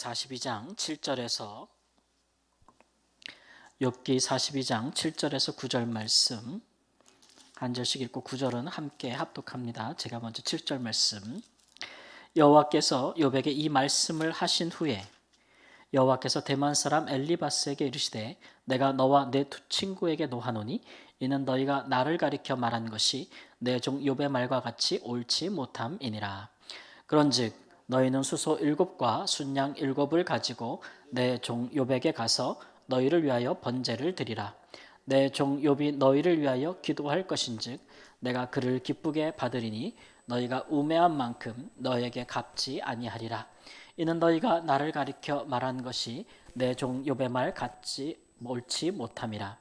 42장 7절에서 욥기 42장 7절에서 9절 말씀 한 절씩 읽고 9절은 함께 합독합니다. 제가 먼저 7절 말씀. 여호와께서 욥에게 이 말씀을 하신 후에 여호와께서 대만 사람 엘리바스에게 이르시되 내가 너와 내 두 친구에게 노하노니 이는 너희가 나를 가리켜 말한 것이 내 종 욥의 말과 같이 옳지 못함이니라. 그런즉 너희는 수소 7과 순양 7을 가지고 내 종 욥에게 가서 너희를 위하여 번제를 드리라. 내 종 욥이 너희를 위하여 기도할 것인즉 내가 그를 기쁘게 받으리니 너희가 우매한 만큼 너희에게 갚지 아니하리라. 이는 너희가 나를 가리켜 말한 것이 내 종 욥의 말 같지 옳지 못함이라.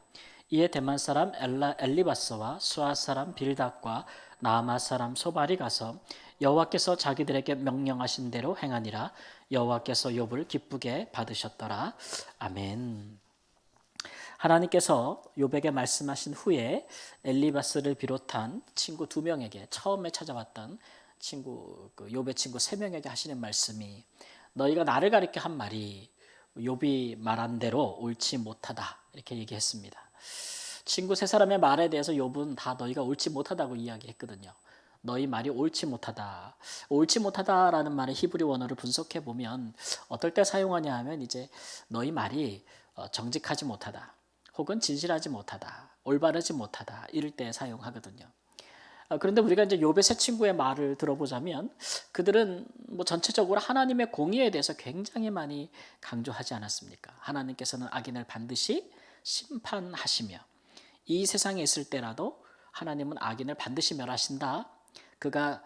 이에 대만 사람 엘리바스와 수아 사람 빌닷과 나아마 사람 소발이 가서 여호와께서 자기들에게 명령하신 대로 행하니라. 여호와께서 욥을 기쁘게 받으셨더라. 아멘. 하나님께서 욥에게 말씀하신 후에 엘리바스를 비롯한 친구 2명에게 처음에 찾아왔던 친구 욥의 친구 3명에게 하시는 말씀이 너희가 나를 가리켜 한 말이 욥이 말한 대로 옳지 못하다 이렇게 얘기했습니다. 친구 3사람의 말에 대해서 욥은 다 너희가 옳지 못하다고 이야기했거든요. 너희 말이 옳지 못하다. 옳지 못하다라는 말의 히브리 원어를 분석해 보면 어떨 때 사용하냐 하면 이제 너희 말이 정직하지 못하다. 혹은 진실하지 못하다. 올바르지 못하다. 이럴 때 사용하거든요. 그런데 우리가 이제 욥의 세 친구의 말을 들어보자면 그들은 뭐 전체적으로 하나님의 공의에 대해서 굉장히 많이 강조하지 않았습니까? 하나님께서는 악인을 반드시 심판하시며 이 세상에 있을 때라도 하나님은 악인을 반드시 멸하신다. 그가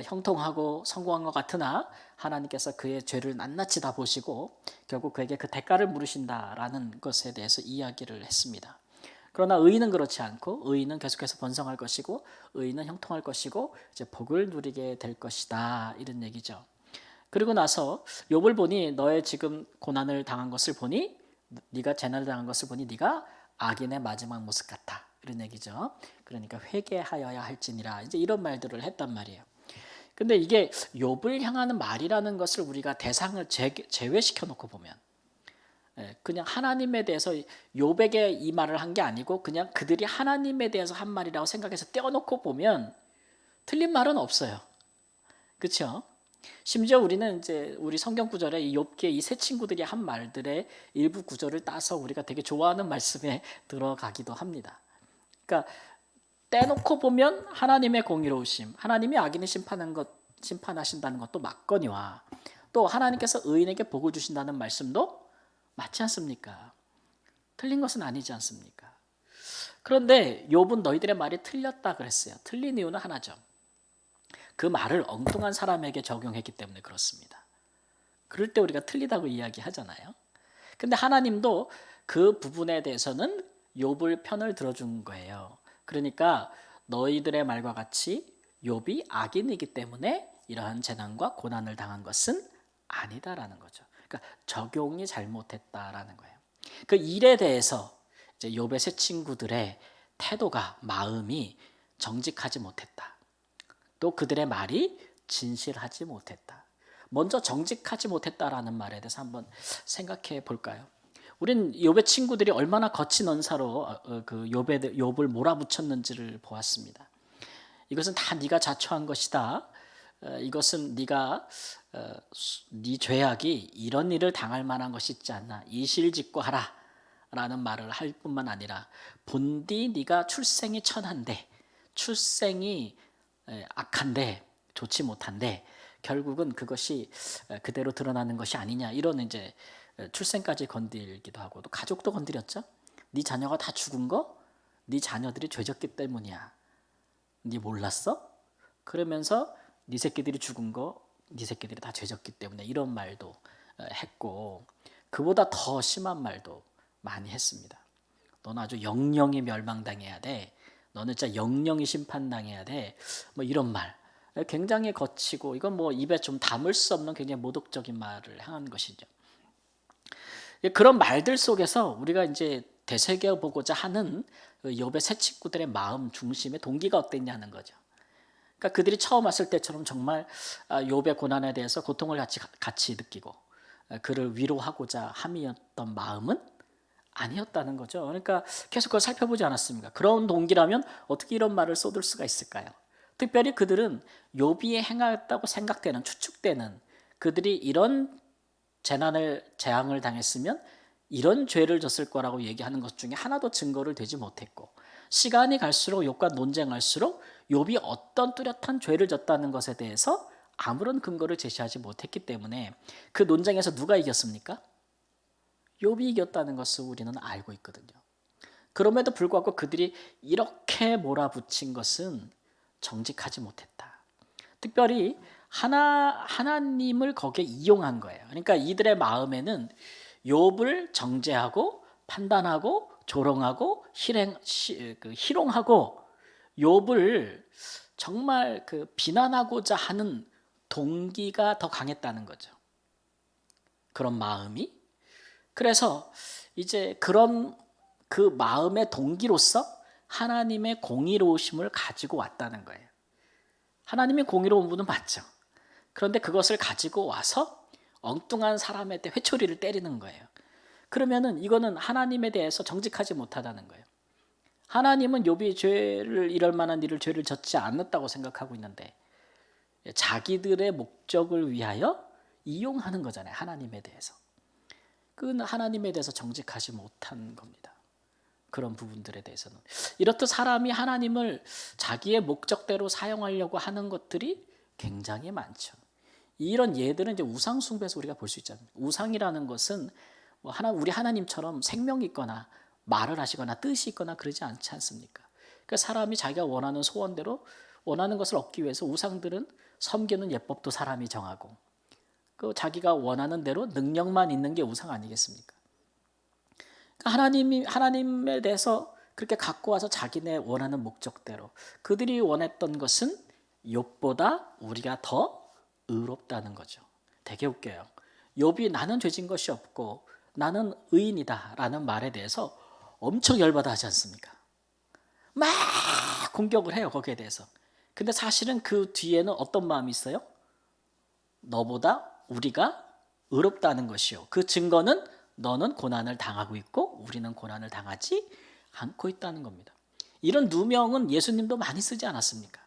형통하고 성공한 것 같으나 하나님께서 그의 죄를 낱낱이 다 보시고 결국 그에게 그 대가를 물으신다라는 것에 대해서 이야기를 했습니다. 그러나 의인은 그렇지 않고 의인은 계속해서 번성할 것이고 의인은 형통할 것이고 이제 복을 누리게 될 것이다 이런 얘기죠. 그리고 나서 욥을 보니 너의 지금 고난을 당한 것을 보니 네가 재난을 당한 것을 보니 네가 악인의 마지막 모습 같아 이런 얘기죠. 그러니까 회개하여야 할지니라 이제 이런 말들을 했단 말이에요. 근데 이게 욥을 향하는 말이라는 것을 우리가 대상을 제외시켜 놓고 보면 그냥 하나님에 대해서 욥에게 이 말을 한 게 아니고 그냥 그들이 하나님에 대해서 한 말이라고 생각해서 떼어놓고 보면 틀린 말은 없어요. 그렇죠? 심지어 우리는 이제 우리 성경 구절에 이 욥기의 이 세 친구들이 한 말들의 일부 구절을 따서 우리가 되게 좋아하는 말씀에 들어가기도 합니다. 그러니까 떼놓고 보면 하나님의 공의로우심, 하나님이 악인을 심판하신다는 것도 맞거니와 또 하나님께서 의인에게 복을 주신다는 말씀도 맞지 않습니까? 틀린 것은 아니지 않습니까? 그런데 욥은 너희들의 말이 틀렸다 그랬어요. 틀린 이유는 하나죠. 그 말을 엉뚱한 사람에게 적용했기 때문에 그렇습니다. 그럴 때 우리가 틀리다고 이야기하잖아요. 근데 하나님도 그 부분에 대해서는 욥을 편을 들어준 거예요. 그러니까 너희들의 말과 같이 욥이 악인이기 때문에 이러한 재난과 고난을 당한 것은 아니다라는 거죠. 그러니까 적용이 잘못했다라는 거예요. 그 일에 대해서 이제 욥의 세 친구들의 태도가 마음이 정직하지 못했다. 또 그들의 말이 진실하지 못했다. 먼저 정직하지 못했다라는 말에 대해서 한번 생각해 볼까요? 우린 욥의 친구들이 얼마나 거친 언사로 그 욥을 몰아붙였는지를 보았습니다. 이것은 다 네가 자초한 것이다. 이것은 네가 네 죄악이 이런 일을 당할 만한 것이 있지 않나. 이실직고하라 라는 말을 할 뿐만 아니라 본디 네가 출생이 천한데 출생이 악한데 좋지 못한데 결국은 그것이 그대로 드러나는 것이 아니냐 이런 이제 출생까지 건들기도 하고 또 가족도 건드렸죠. 네 자녀가 다 죽은 거 네 자녀들이 죄졌기 때문이야. 네 몰랐어? 그러면서 네 새끼들이 죽은 거 네 새끼들이 다 죄졌기 때문에 이런 말도 했고 그보다 더 심한 말도 많이 했습니다. 너는 아주 영영이 멸망당해야 돼. 너는 진짜 영영이 심판당해야 돼. 뭐 이런 말. 굉장히 거치고 이건 뭐 입에 좀 담을 수 없는 굉장히 모독적인 말을 한 것이죠. 그런 말들 속에서 우리가 이제 되새겨보고자 하는 욥의 세 친구들의 마음 중심의 동기가 어땠냐는 거죠. 그러니까 그들이 처음 왔을 때처럼 정말 욥의 고난에 대해서 고통을 같이 느끼고 그를 위로하고자 함이었던 마음은 아니었다는 거죠. 그러니까 계속 그걸 살펴보지 않았습니까? 그런 동기라면 어떻게 이런 말을 쏟을 수가 있을까요? 특별히 그들은 욥이 행하였다고 생각되는, 추측되는, 그들이 이런 재앙을 당했으면 이런 죄를 졌을 거라고 얘기하는 것 중에 하나도 증거를 대지 못했고, 시간이 갈수록 욥과 논쟁할수록 욥이 어떤 뚜렷한 죄를 졌다는 것에 대해서 아무런 근거를 제시하지 못했기 때문에 그 논쟁에서 누가 이겼습니까? 욥이 이겼다는 것을 우리는 알고 있거든요. 그럼에도 불구하고 그들이 이렇게 몰아붙인 것은 정직하지 못했다. 특별히 하나님을 거기에 이용한 거예요. 그러니까 이들의 마음에는 욥을 정죄하고 판단하고 조롱하고 희롱하고 욥을 정말 비난하고자 하는 동기가 더 강했다는 거죠. 그런 마음이. 그래서 이제 그런 그 마음의 동기로서 하나님의 공의로우심을 가지고 왔다는 거예요. 하나님의 공의로운 분은 맞죠. 그런데 그것을 가지고 와서 엉뚱한 사람한테 회초리를 때리는 거예요. 그러면은 이거는 하나님에 대해서 정직하지 못하다는 거예요. 하나님은 욥이 죄를 이럴 만한 일을 죄를 졌지 않았다고 생각하고 있는데 자기들의 목적을 위하여 이용하는 거잖아요. 하나님에 대해서. 그건 하나님에 대해서 정직하지 못한 겁니다. 그런 부분들에 대해서는. 이렇듯 사람이 하나님을 자기의 목적대로 사용하려고 하는 것들이 굉장히 많죠. 이런 예들은 이제 우상 숭배에서 우리가 볼 수 있잖아요. 우상이라는 것은 우리 하나님처럼 생명이 있거나 말을 하시거나 뜻이 있거나 그러지 않지 않습니까? 그러니까 사람이 자기가 원하는 소원대로 원하는 것을 얻기 위해서 우상들은 섬기는 예법도 사람이 정하고 그 자기가 원하는 대로 능력만 있는 게 우상 아니겠습니까? 그러니까 하나님에 대해서 그렇게 갖고 와서 자기네 원하는 목적대로 그들이 원했던 것은 욥보다 우리가 더 의롭다는 거죠. 되게 웃겨요. 욥이 나는 죄진 것이 없고 나는 의인이다라는 말에 대해서 엄청 열받아 하지 않습니까? 막 공격을 해요, 거기에 대해서. 근데 사실은 그 뒤에는 어떤 마음이 있어요? 너보다 우리가 의롭다는 것이요. 그 증거는 너는 고난을 당하고 있고 우리는 고난을 당하지 않고 있다는 겁니다. 이런 누명은 예수님도 많이 쓰지 않았습니까?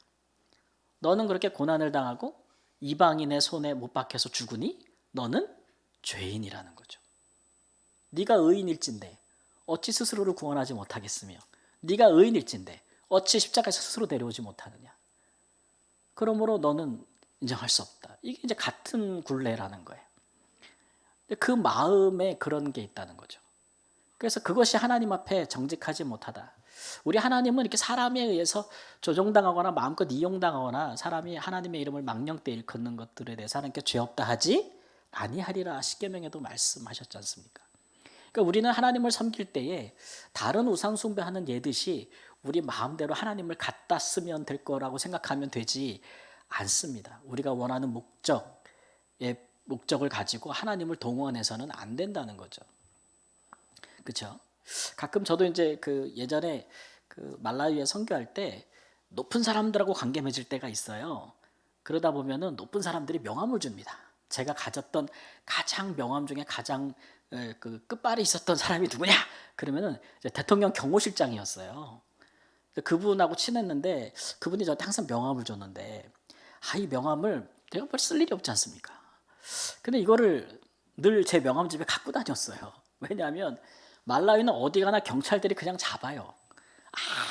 너는 그렇게 고난을 당하고 이방인의 손에 못 박혀서 죽으니 너는 죄인이라는 거죠. 네가 의인일진데 어찌 스스로를 구원하지 못하겠으며 네가 의인일진데 어찌 십자가에서 스스로 내려오지 못하느냐. 그러므로 너는 인정할 수 없다. 이게 이제 같은 굴레라는 거예요. 그 마음에 그런 게 있다는 거죠. 그래서 그것이 하나님 앞에 정직하지 못하다. 우리 하나님은 이렇게 사람에 의해서 조종당하거나 마음껏 이용당하거나 사람이 하나님의 이름을 망령되이 일컫는 것들에 대해서 하나님께 죄 없다 하지 아니하리라 십계명에도 말씀하셨지 않습니까? 그러니까 우리는 하나님을 섬길 때에 다른 우상 숭배하는 예듯이 우리 마음대로 하나님을 갖다 쓰면 될 거라고 생각하면 되지 않습니다. 우리가 원하는 목적을 가지고 하나님을 동원해서는 안 된다는 거죠. 그렇죠? 가끔 저도 이제 예전에 말라위에 선교할 때 높은 사람들하고 관계 맺을 때가 있어요. 그러다 보면은 높은 사람들이 명함을 줍니다. 제가 가졌던 가장 명함 중에 가장 끝발이 있었던 사람이 누구냐? 그러면은 대통령 경호실장이었어요. 그분하고 친했는데 그분이 저한테 항상 명함을 줬는데 이 명함을 내가 벌써 쓸 일이 없지 않습니까? 근데 이거를 늘 제 명함집에 갖고 다녔어요. 왜냐하면 말라위는 어디 가나 경찰들이 그냥 잡아요.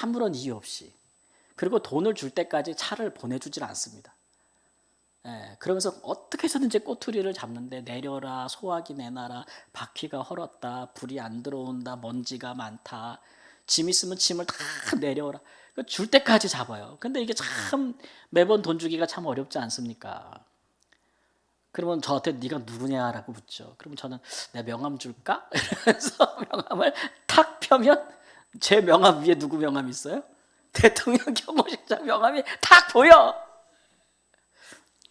아무런 이유 없이. 그리고 돈을 줄 때까지 차를 보내주질 않습니다. 그러면서 어떻게 해서든지 꼬투리를 잡는데 내려라, 소화기 내놔라, 바퀴가 헐었다, 불이 안 들어온다, 먼지가 많다, 짐 있으면 짐을 다 내려오라. 줄 때까지 잡아요. 근데 이게 참 매번 돈 주기가 참 어렵지 않습니까? 그러면 저한테 네가 누구냐라고 묻죠. 그러면 저는 내 명함 줄까? 그래서 명함을 탁 펴면 제 명함 위에 누구 명함이 있어요? 대통령 경호실장 명함이 탁 보여.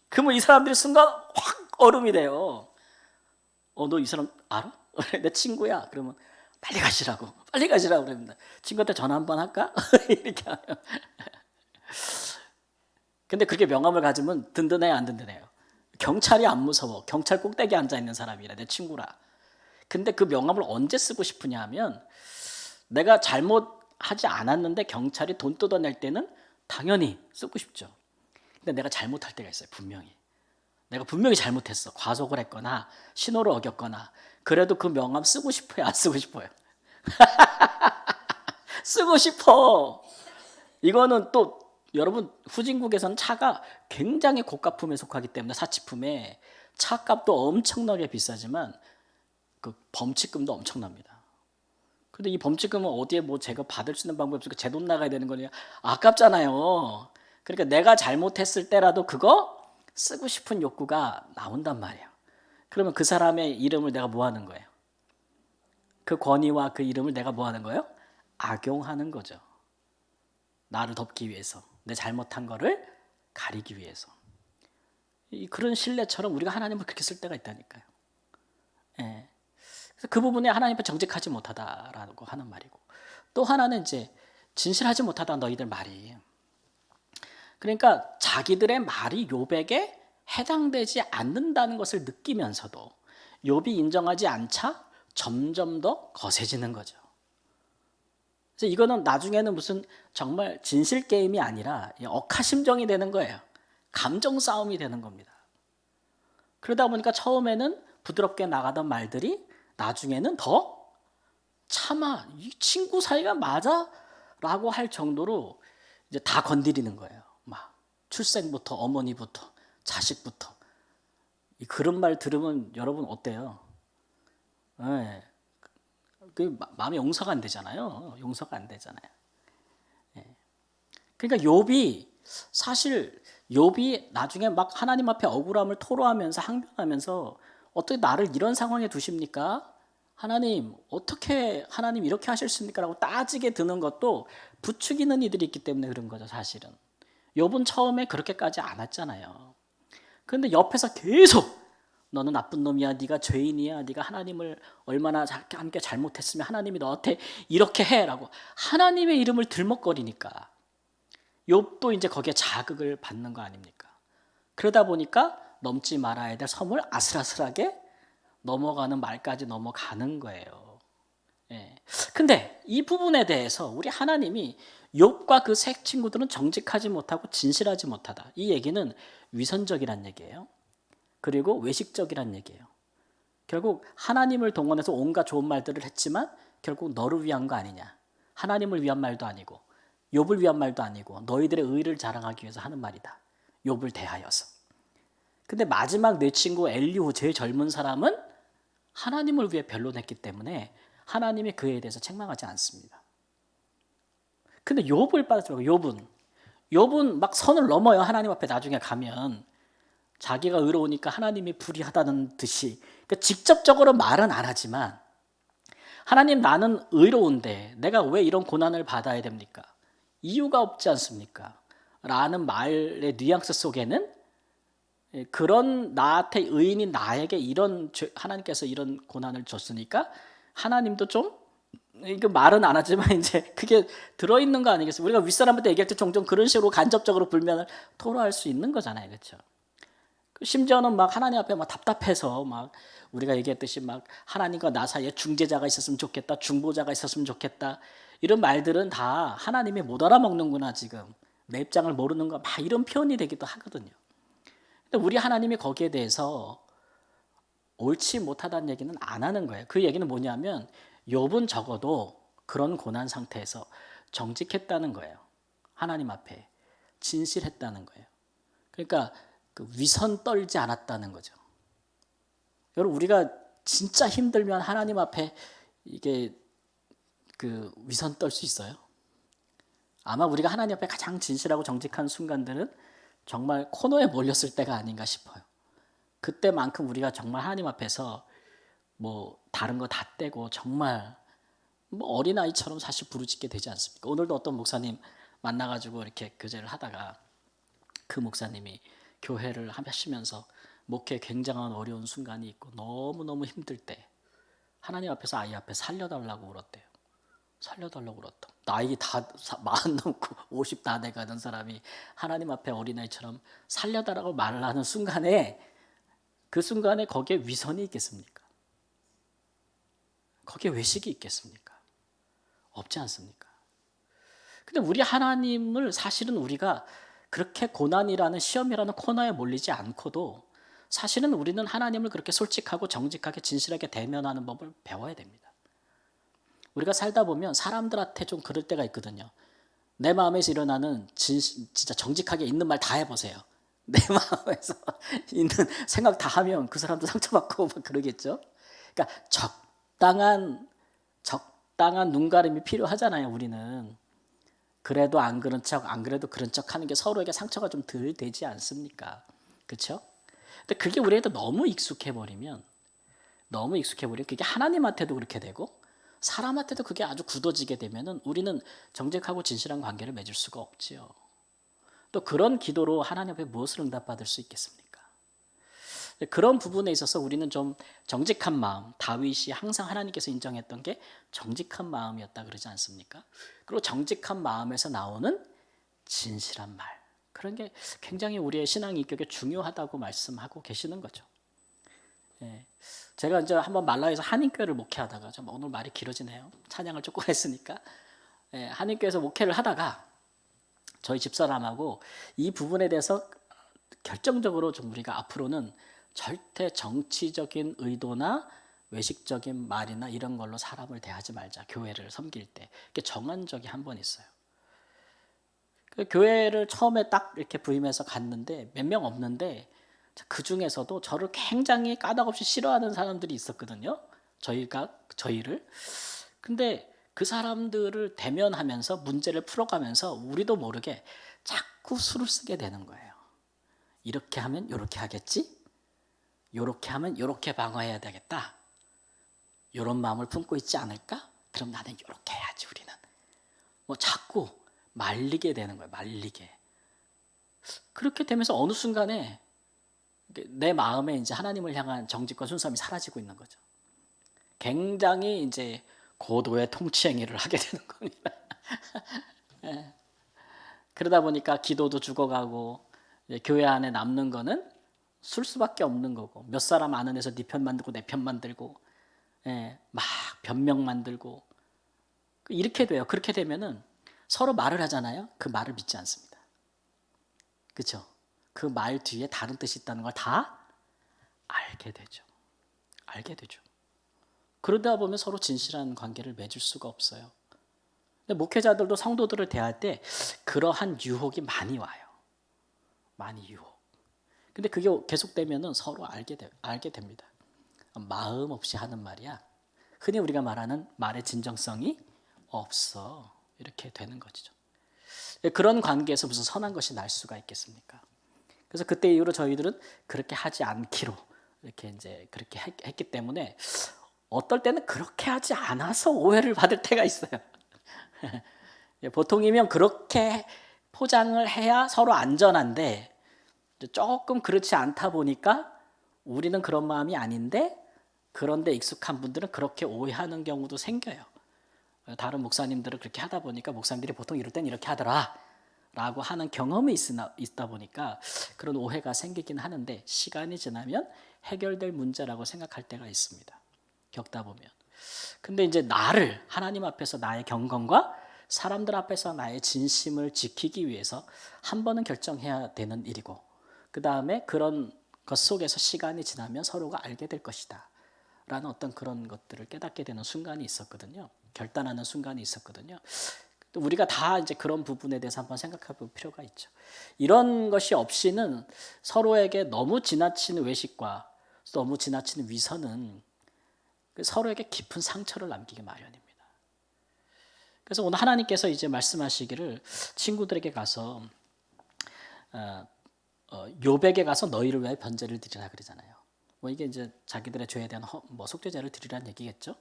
그러면 이 사람들이 순간 확 얼음이 돼요. 너 이 사람 알아? 내 친구야. 그러면 빨리 가시라고 그럽니다. 친구한테 전화 한번 할까? 이렇게 하면. 근데 그렇게 명함을 가지면 든든해요, 안 든든해요? 경찰이 안 무서워. 경찰 꼭대기에 앉아있는 사람이라, 내 친구라. 근데 그 명함을 언제 쓰고 싶으냐 하면 내가 잘못하지 않았는데 경찰이 돈 뜯어낼 때는 당연히 쓰고 싶죠. 근데 내가 잘못할 때가 있어요. 분명히. 내가 분명히 잘못했어. 과속을 했거나 신호를 어겼거나. 그래도 그 명함 쓰고 싶어요? 안 쓰고 싶어요? 쓰고 싶어. 이거는 또 여러분, 후진국에서는 차가 굉장히 고가품에 속하기 때문에 사치품에 차값도 엄청나게 비싸지만 그 범칙금도 엄청납니다. 근데 이 범칙금은 어디에 뭐 제가 받을 수 있는 방법이 없으니까 제 돈 나가야 되는 거냐? 아깝잖아요. 그러니까 내가 잘못했을 때라도 그거 쓰고 싶은 욕구가 나온단 말이에요. 그러면 그 사람의 이름을 내가 뭐 하는 거예요? 그 권위와 그 이름을 내가 뭐 하는 거예요? 악용하는 거죠. 나를 덮기 위해서, 내 잘못한 거를 가리기 위해서. 그런 신뢰처럼 우리가 하나님을 그렇게 쓸 때가 있다니까요. 예. 그래서 그 부분에 하나님 앞에 정직하지 못하다라고 하는 말이고, 또 하나는 이제 진실하지 못하다, 너희들 말이. 그러니까 자기들의 말이 욥에게 해당되지 않는다는 것을 느끼면서도 욥이 인정하지 않자 점점 더 거세지는 거죠. 그래서 이거는 나중에는 무슨 정말 진실 게임이 아니라 억하심정이 되는 거예요. 감정 싸움이 되는 겁니다. 그러다 보니까 처음에는 부드럽게 나가던 말들이 나중에는 더 차마 이 친구 사이가 맞아? 라고 할 정도로 이제 다 건드리는 거예요. 막 출생부터 어머니부터 자식부터. 그런 말 들으면 여러분 어때요? 네. 그 마음이 용서가 안 되잖아요. 용서가 안 되잖아요. 네. 그러니까 욥이 나중에 막 하나님 앞에 억울함을 토로하면서 항변하면서 어떻게 나를 이런 상황에 두십니까? 하나님 어떻게 하나님 이렇게 하셨습니까? 라고 따지게 드는 것도 부추기는 이들이 있기 때문에 그런 거죠. 사실은 욥은 처음에 그렇게까지 안 했잖아요. 그런데 옆에서 계속 너는 나쁜 놈이야, 네가 죄인이야, 네가 하나님을 얼마나 함께 잘못했으면 하나님이 너한테 이렇게 해라고 하나님의 이름을 들먹거리니까 욥도 이제 거기에 자극을 받는 거 아닙니까? 그러다 보니까 넘지 말아야 될 섬을 아슬아슬하게 넘어가는 말까지 넘어가는 거예요. 예. 근데 이 부분에 대해서 우리 하나님이 욥과 그 세 친구들은 정직하지 못하고 진실하지 못하다. 이 얘기는 위선적이란 얘기예요. 그리고 외식적이란 얘기예요. 결국 하나님을 동원해서 온갖 좋은 말들을 했지만 결국 너를 위한 거 아니냐. 하나님을 위한 말도 아니고 욥을 위한 말도 아니고 너희들의 의를 자랑하기 위해서 하는 말이다. 욥을 대하여서. 근데 마지막 내 친구 엘리후 제일 젊은 사람은 하나님을 위해 변론했기 때문에 하나님이 그에 대해서 책망하지 않습니다. 근데 욥을 빠져들고 욥은 막 선을 넘어요. 하나님 앞에 나중에 가면 자기가 의로우니까 하나님이 불의하다는 듯이 그러니까 직접적으로 말은 안 하지만 하나님 나는 의로운데 내가 왜 이런 고난을 받아야 됩니까? 이유가 없지 않습니까? 라는 말의 뉘앙스 속에는 그런 나한테 의인인 나에게 이런 하나님께서 이런 고난을 줬으니까 하나님도 좀 이거 말은 안 하지만 이제 그게 들어있는 거 아니겠어요? 우리가 윗사람한테 얘기할 때 종종 그런 식으로 간접적으로 불면을 토로할 수 있는 거잖아요, 그렇죠? 심지어는 막 하나님 앞에 막 답답해서 막 우리가 얘기했듯이 막 하나님과 나 사이에 중재자가 있었으면 좋겠다, 중보자가 있었으면 좋겠다 이런 말들은 다 하나님이 못 알아먹는구나 지금 내 입장을 모르는 거 막 이런 표현이 되기도 하거든요. 근데 우리 하나님이 거기에 대해서 옳지 못하다는 얘기는 안 하는 거예요. 그 얘기는 뭐냐면 욥은 적어도 그런 고난 상태에서 정직했다는 거예요. 하나님 앞에 진실했다는 거예요. 그러니까 그 위선 떨지 않았다는 거죠. 여러분 우리가 진짜 힘들면 하나님 앞에 이게 그 위선 떨 수 있어요? 아마 우리가 하나님 앞에 가장 진실하고 정직한 순간들은 정말 코너에 몰렸을 때가 아닌가 싶어요. 그때만큼 우리가 정말 하나님 앞에서 뭐 다른 거 다 떼고 정말 뭐 어린아이처럼 사실 부르짖게 되지 않습니까? 오늘도 어떤 목사님 만나가지고 이렇게 교제를 하다가 그 목사님이 교회를 하시면서 목회에 굉장한 어려운 순간이 있고 너무너무 힘들 때 하나님 앞에서 아이 앞에 살려달라고 울었대요. 살려달라고 울었다. 나이 다 40 넘고 50 다 돼가는 사람이 하나님 앞에 어린아이처럼 살려달라고 말을 하는 순간에 그 순간에 거기에 위선이 있겠습니까? 거기에 외식이 있겠습니까? 없지 않습니까? 근데 우리 하나님을 사실은 우리가 그렇게 고난이라는 시험이라는 코너에 몰리지 않고도 사실은 우리는 하나님을 그렇게 솔직하고 정직하게 진실하게 대면하는 법을 배워야 됩니다. 우리가 살다 보면 사람들한테 좀 그럴 때가 있거든요. 내 마음에서 일어나는 진짜 정직하게 있는 말 다 해보세요. 내 마음에서 있는 생각 다 하면 그 사람도 상처받고 막 그러겠죠. 그러니까 적당한 눈가림이 필요하잖아요. 우리는 그래도 안 그런 척, 안 그래도 그런 척 하는 게 서로에게 상처가 좀 덜 되지 않습니까? 그렇죠? 근데 그게 우리한테 너무 익숙해 버리면 그게 하나님한테도 그렇게 되고 사람한테도 그게 아주 굳어지게 되면은 우리는 정직하고 진실한 관계를 맺을 수가 없지요. 또 그런 기도로 하나님 앞에 무엇을 응답받을 수 있겠습니까? 그런 부분에 있어서 우리는 좀 정직한 마음, 다윗이 항상 하나님께서 인정했던 게 정직한 마음이었다 그러지 않습니까? 그리고 정직한 마음에서 나오는 진실한 말, 그런 게 굉장히 우리의 신앙 인격에 중요하다고 말씀하고 계시는 거죠. 예. 제가 이제 한번 말라에서 한인교회를 목회하다가 좀 오늘 말이 길어지네요. 찬양을 조금 했으니까. 예, 한인교회에서 목회를 하다가 저희 집사람하고 이 부분에 대해서 결정적으로 좀 우리가 앞으로는 절대 정치적인 의도나 외식적인 말이나 이런 걸로 사람을 대하지 말자. 교회를 섬길 때. 이게 정한 적이 한 번 있어요. 그 교회를 처음에 딱 이렇게 부임해서 갔는데 몇 명 없는데 그 중에서도 저를 굉장히 까닭없이 싫어하는 사람들이 있었거든요. 저희를. 근데 그 사람들을 대면하면서 문제를 풀어가면서 우리도 모르게 자꾸 수를 쓰게 되는 거예요. 이렇게 하면 이렇게 하겠지? 이렇게 하면 이렇게 방어해야 되겠다. 이런 마음을 품고 있지 않을까? 그럼 나는 이렇게 해야지 우리는. 뭐 자꾸 말리게 되는 거예요. 말리게. 그렇게 되면서 어느 순간에 내 마음에 이제 하나님을 향한 정직과 순수함이 사라지고 있는 거죠. 굉장히 이제 고도의 통치 행위를 하게 되는 겁니다. 예. 그러다 보니까 기도도 죽어가고 교회 안에 남는 거는 술 수밖에 없는 거고 몇 사람 아는 데서 네 편 만들고 내 편 만들고 막 변명 만들고 이렇게 돼요. 그렇게 되면은 서로 말을 하잖아요. 그 말을 믿지 않습니다. 그렇죠? 그 말 뒤에 다른 뜻이 있다는 걸 다 알게 되죠. 알게 되죠. 그러다 보면 서로 진실한 관계를 맺을 수가 없어요. 근데 목회자들도 성도들을 대할 때 그러한 유혹이 많이 와요. 많이 유혹. 근데 그게 계속되면은 서로 알게 됩니다. 마음 없이 하는 말이야. 흔히 우리가 말하는 말의 진정성이 없어. 이렇게 되는 거죠. 그런 관계에서 무슨 선한 것이 날 수가 있겠습니까? 그래서 그때 이후로 저희들은 그렇게 하지 않기로 이렇게 이제 그렇게 했기 때문에 어떨 때는 그렇게 하지 않아서 오해를 받을 때가 있어요. 보통이면 그렇게 포장을 해야 서로 안전한데 조금 그렇지 않다 보니까 우리는 그런 마음이 아닌데 그런데 익숙한 분들은 그렇게 오해하는 경우도 생겨요. 다른 목사님들은 그렇게 하다 보니까 목사님들이 보통 이럴 땐 이렇게 하더라 라고 하는 경험이 있다 보니까 그런 오해가 생기긴 하는데 시간이 지나면 해결될 문제라고 생각할 때가 있습니다. 겪다 보면. 근데 이제 나를 하나님 앞에서 나의 경건과 사람들 앞에서 나의 진심을 지키기 위해서 한 번은 결정해야 되는 일이고 그 다음에 그런 것 속에서 시간이 지나면 서로가 알게 될 것이다 라는 어떤 그런 것들을 깨닫게 되는 순간이 있었거든요. 결단하는 순간이 있었거든요. 우리가 다 이제 그런 부분에 대해서 한번 생각해 볼 필요가 있죠. 이런 것이 없이는 서로에게 너무 지나친 외식과 너무 지나친 위선은 서로에게 깊은 상처를 남기기 마련입니다. 그래서 오늘 하나님께서 이제 말씀하시기를 친구들에게 가서 욥에게 가서 너희를 위하여 번제를 드리라 그러잖아요. 뭐 이게 이제 자기들의 죄에 대한 속죄제를 드리라는 얘기겠죠.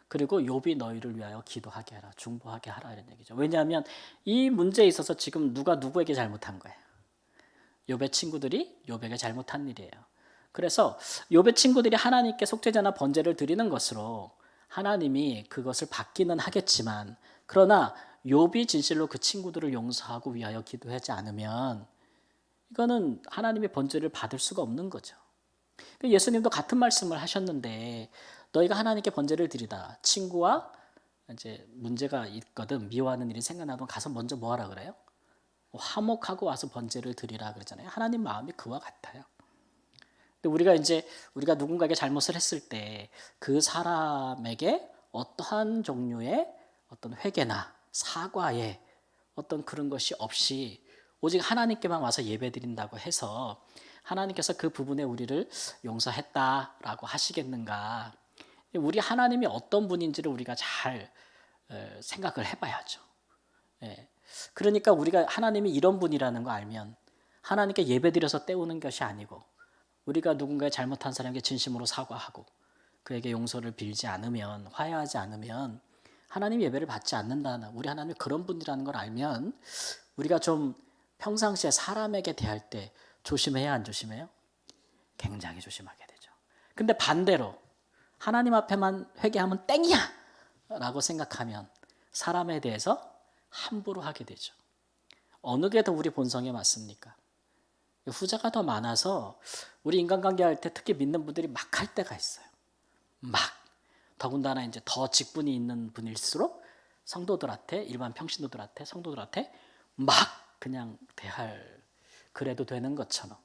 그리고 욥이 너희를 위하여 기도하게 하라, 중보하게 하라 이런 얘기죠. 왜냐하면 이 문제에 있어서 지금 누가 누구에게 잘못한 거예요. 욥의 친구들이 욥에게 잘못한 일이에요. 그래서 욥의 친구들이 하나님께 속죄제나 번제를 드리는 것으로 하나님이 그것을 받기는 하겠지만 그러나 욥이 진실로 그 친구들을 용서하고 위하여 기도하지 않으면 이거는 하나님의 번제를 받을 수가 없는 거죠. 예수님도 같은 말씀을 하셨는데 너희가 하나님께 번제를 드리다 친구와 이제 문제가 있거든 미워하는 일이 생각나면 가서 먼저 뭐 하라 그래요? 화목하고 와서 번제를 드리라 그러잖아요. 하나님 마음이 그와 같아요. 근데 우리가 누군가에게 잘못을 했을 때 그 사람에게 어떠한 종류의 어떤 회개나 사과에 어떤 그런 것이 없이 오직 하나님께만 와서 예배드린다고 해서 하나님께서 그 부분에 우리를 용서했다라고 하시겠는가? 우리 하나님이 어떤 분인지를 우리가 잘 생각을 해봐야죠. 예. 그러니까 우리가 하나님이 이런 분이라는 거 알면 하나님께 예배드려서 때우는 것이 아니고 우리가 누군가의 잘못한 사람에게 진심으로 사과하고 그에게 용서를 빌지 않으면 화해하지 않으면 하나님 예배를 받지 않는다는 우리 하나님이 그런 분이라는 걸 알면 우리가 좀 평상시에 사람에게 대할 때 조심해야 안 조심해요? 굉장히 조심하게 되죠. 근데 반대로 하나님 앞에만 회개하면 땡이야 라고 생각하면 사람에 대해서 함부로 하게 되죠. 어느 게 더 우리 본성에 맞습니까? 후자가 더 많아서 우리 인간관계 할 때 특히 믿는 분들이 막 할 때가 있어요. 막 더군다나 이제 더 직분이 있는 분일수록 성도들한테 일반 평신도들한테 성도들한테 막 그냥 대할 그래도 되는 것처럼.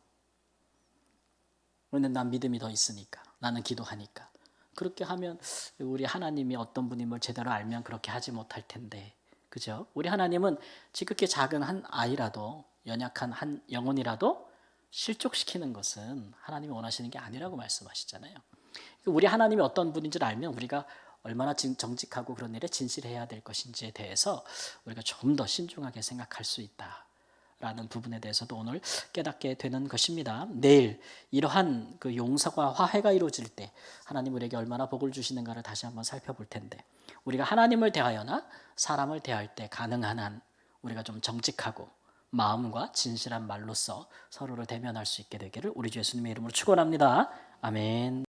그런데 난 믿음이 더 있으니까 나는 기도하니까 그렇게 하면 우리 하나님이 어떤 분임을 제대로 알면 그렇게 하지 못할 텐데 그죠? 우리 하나님은 지극히 작은 한 아이라도 연약한 한 영혼이라도 실족시키는 것은 하나님이 원하시는 게 아니라고 말씀하시잖아요. 우리 하나님이 어떤 분인지를 알면 우리가 얼마나 정직하고 그런 일에 진실해야 될 것인지에 대해서 우리가 좀 더 신중하게 생각할 수 있다라는 부분에 대해서도 오늘 깨닫게 되는 것입니다. 내일 이러한 그 용서와 화해가 이루어질 때 하나님 우리에게 얼마나 복을 주시는가를 다시 한번 살펴볼 텐데 우리가 하나님을 대하여나 사람을 대할 때 가능한 한 우리가 좀 정직하고 마음과 진실한 말로써 서로를 대면할 수 있게 되기를 우리 주 예수님의 이름으로 축원합니다. 아멘.